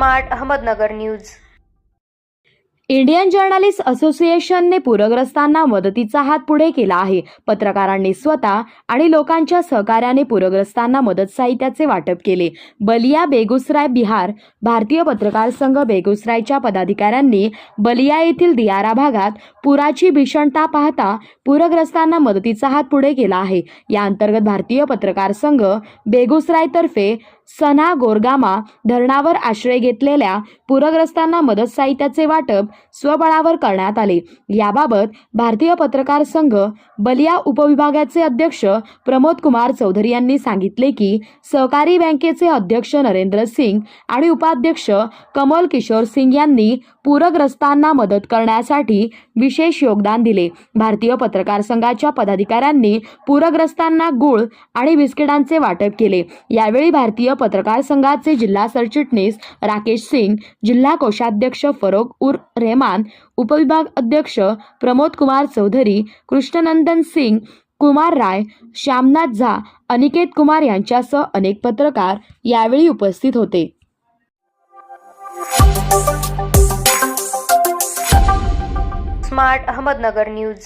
Smart Ahmednagar news. Indian journalist असोसिएशनने पूरग्रस्तांना मदतीचा हात पुढे केला आहे। पत्रकारांनी स्वतः आणि लोकांच्या सहकार्याने पूरग्रस्तांना मदत साहित्याचे वाटप केले। बलिया बेगूसराय बिहार भारतीय पत्रकार संघ बेगूसरायच्या पदाधिकाऱ्यांनी बलिया येथील दियारा भागात पुराची भीषणता पाहता पूरग्रस्तांना मदतीचा हात पुढे केला आहे। या अंतर्गत भारतीय पत्रकार संघ बेगूसरायतर्फे सना गोरगामा धरणावर आश्रय घेतलेल्या पूरग्रस्तांना मदत साहित्याचे वाटप स्वबळावर करण्यात आले। याबाबत भारतीय पत्रकार संघ बलिया उपविभागाचे अध्यक्ष प्रमोद कुमार चौधरी यांनी सांगितले की सहकारी बँकेचे अध्यक्ष नरेंद्र सिंग आणि उपाध्यक्ष कमल किशोर सिंग यांनी पूरग्रस्तांना मदत करण्यासाठी विशेष योगदान दिले। भारतीय पत्रकार संघाच्या पदाधिकाऱ्यांनी पूरग्रस्तांना गूळ आणि बिस्किटांचे वाटप केले। यावेळी भारतीय पत्रकार संघाचे जिल्हा सरचिटणीस राकेश सिंग, जिल्हा कोषाध्यक्ष फरोग उर रहमान, उपविभाग अध्यक्ष प्रमोद कुमार चौधरी, कृष्णनंदन सिंग, कुमार राय, श्यामनाथ झा, अनिकेत कुमार यांच्यासह अनेक पत्रकार यावेळी उपस्थित होते। Smart Ahmednagar news.